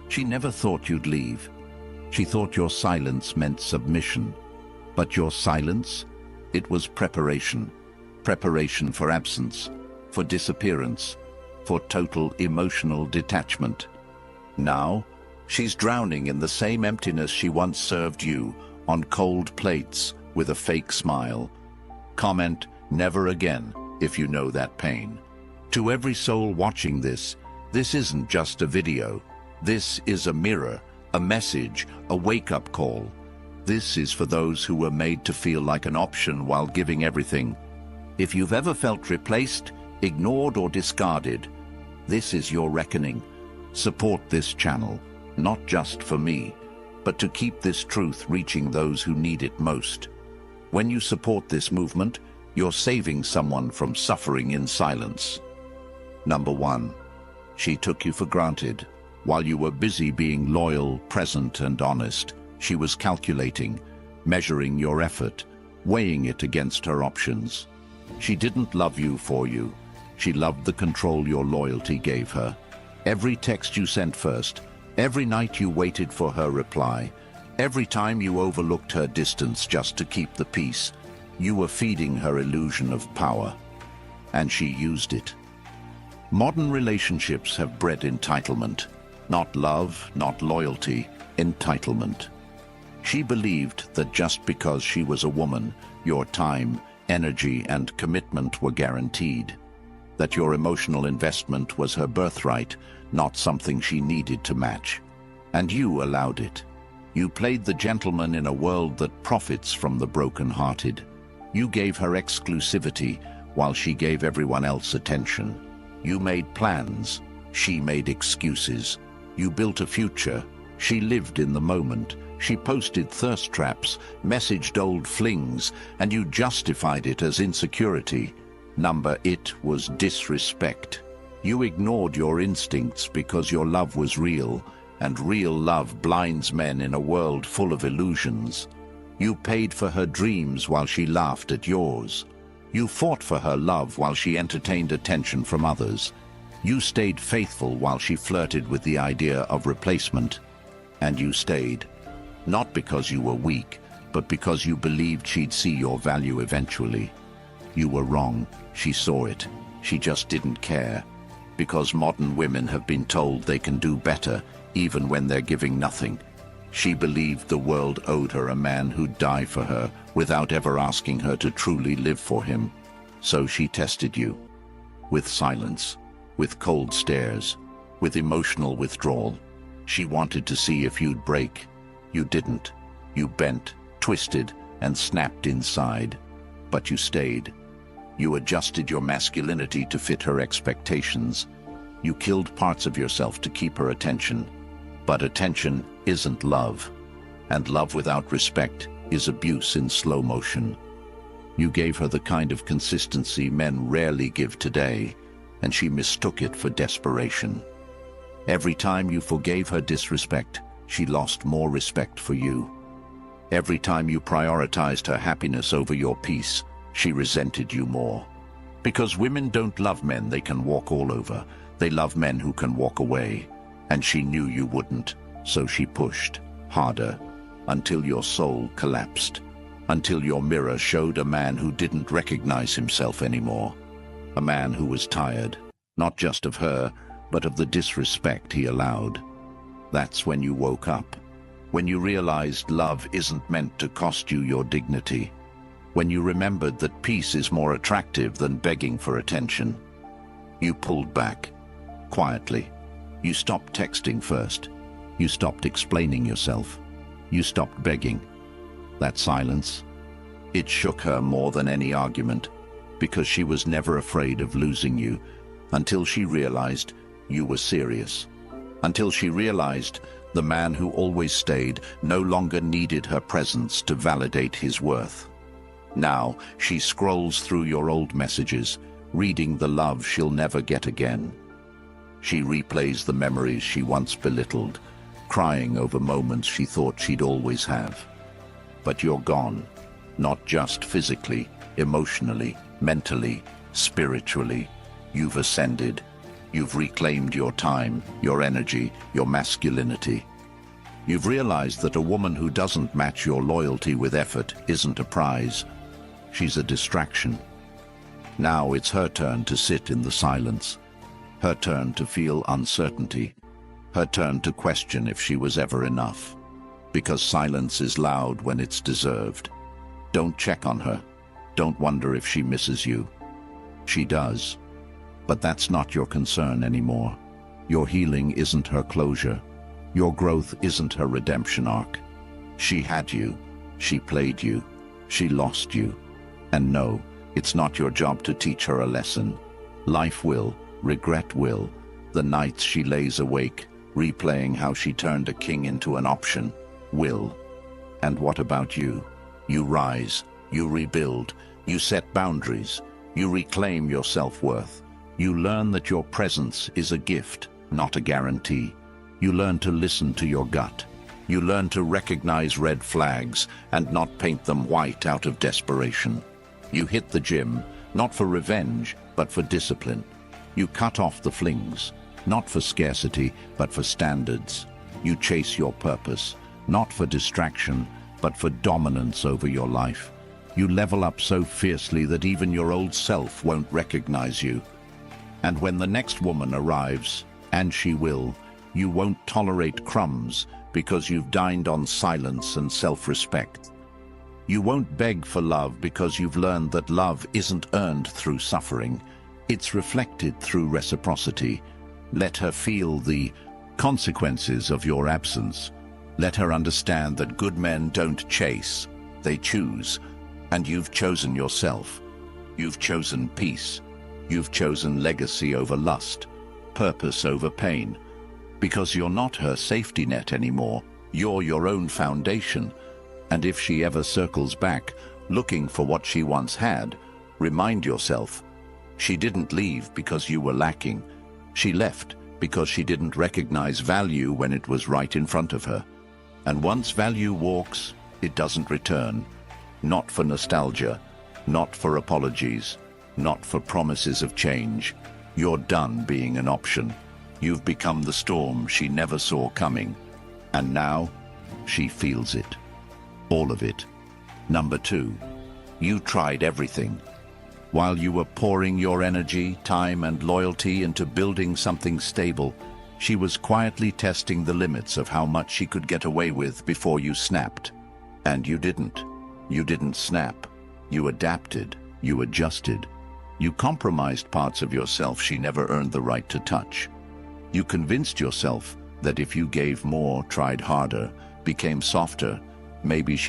She never thought you'd leave. She thought your silence meant submission. But your silence? It was preparation. Preparation for absence, for disappearance, for total emotional detachment. Now, she's drowning in the same emptiness she once served you, on cold plates, with a fake smile. Comment, "Never again," if you know that pain. To every soul watching this isn't just a video. This is a mirror, a message, a wake-up call. This is for those who were made to feel like an option while giving everything. If you've ever felt replaced, ignored or discarded, this is your reckoning. Support this channel, not just for me, but to keep this truth reaching those who need it most. When you support this movement, you're saving someone from suffering in silence. Number 1. She took you for granted. While you were busy being loyal, present, and honest, she was calculating, measuring your effort, weighing it against her options. She didn't love you for you. She loved the control your loyalty gave her. Every text you sent first, every night you waited for her reply, every time you overlooked her distance just to keep the peace, you were feeding her illusion of power. And she used it. Modern relationships have bred entitlement. Not love, not loyalty, entitlement. She believed that just because she was a woman, your time, energy, and commitment were guaranteed. That your emotional investment was her birthright, not something she needed to match. And you allowed it. You played the gentleman in a world that profits from the broken-hearted. You gave her exclusivity while she gave everyone else attention. You made plans, she made excuses. You built a future, she lived in the moment. She posted thirst traps, messaged old flings, and you justified it as insecurity. It was disrespect. You ignored your instincts because your love was real, and real love blinds men in a world full of illusions. You paid for her dreams while she laughed at yours. You fought for her love while she entertained attention from others. You stayed faithful while she flirted with the idea of replacement. And you stayed. Not because you were weak, but because you believed she'd see your value eventually. You were wrong. She saw it. She just didn't care. Because modern women have been told they can do better, even when they're giving nothing. She believed the world owed her a man who'd die for her, without ever asking her to truly live for him. So she tested you. With silence, with cold stares, with emotional withdrawal. She wanted to see if you'd break. You didn't. You bent, twisted, and snapped inside. But you stayed. You adjusted your masculinity to fit her expectations. You killed parts of yourself to keep her attention. But attention isn't love. And love without respect is abuse in slow motion. You gave her the kind of consistency men rarely give today, and she mistook it for desperation. Every time you forgave her disrespect, she lost more respect for you. Every time you prioritized her happiness over your peace, she resented you more. Because women don't love men they can walk all over. They love men who can walk away. And she knew you wouldn't, so she pushed harder, until your soul collapsed. Until your mirror showed a man who didn't recognize himself anymore. A man who was tired, not just of her, but of the disrespect he allowed. That's when you woke up. When you realized love isn't meant to cost you your dignity. When you remembered that peace is more attractive than begging for attention. You pulled back, quietly. You stopped texting first. You stopped explaining yourself. You stopped begging. That silence, it shook her more than any argument, because she was never afraid of losing you, until she realized you were serious. Until she realized the man who always stayed no longer needed her presence to validate his worth. Now she scrolls through your old messages, reading the love she'll never get again. She replays the memories she once belittled, crying over moments she thought she'd always have. But you're gone, not just physically, emotionally, mentally, spiritually. You've ascended. You've reclaimed your time, your energy, your masculinity. You've realized that a woman who doesn't match your loyalty with effort isn't a prize. She's a distraction. Now it's her turn to sit in the silence, her turn to feel uncertainty, her turn to question if she was ever enough. Because silence is loud when it's deserved. Don't check on her. Don't wonder if she misses you. She does. But that's not your concern anymore. Your healing isn't her closure. Your growth isn't her redemption arc. She had you. She played you. She lost you. And no, it's not your job to teach her a lesson. Life will, regret will. The nights she lays awake, replaying how she turned a king into an option, will. And what about you? You rise, you rebuild, you set boundaries, you reclaim your self-worth. You learn that your presence is a gift, not a guarantee. You learn to listen to your gut. You learn to recognize red flags and not paint them white out of desperation. You hit the gym, not for revenge, but for discipline. You cut off the flings, not for scarcity, but for standards. You chase your purpose, not for distraction, but for dominance over your life. You level up so fiercely that even your old self won't recognize you. And when the next woman arrives, and she will, you won't tolerate crumbs because you've dined on silence and self-respect. You won't beg for love because you've learned that love isn't earned through suffering. It's reflected through reciprocity. Let her feel the consequences of your absence. Let her understand that good men don't chase, they choose. And you've chosen yourself. You've chosen peace. You've chosen legacy over lust, purpose over pain. Because you're not her safety net anymore. You're your own foundation. And if she ever circles back, looking for what she once had, remind yourself, she didn't leave because you were lacking. She left because she didn't recognize value when it was right in front of her. And once value walks, it doesn't return. Not for nostalgia, not for apologies, not for promises of change. You're done being an option. You've become the storm she never saw coming. And now, she feels it. All of it. Number 2, you tried everything. While you were pouring your energy, time, and loyalty into building something stable, she was quietly testing the limits of how much she could get away with before you snapped. And you didn't. You didn't snap. You adapted. You adjusted. You compromised parts of yourself she never earned the right to touch. You convinced yourself that if you gave more, tried harder, became softer, maybe she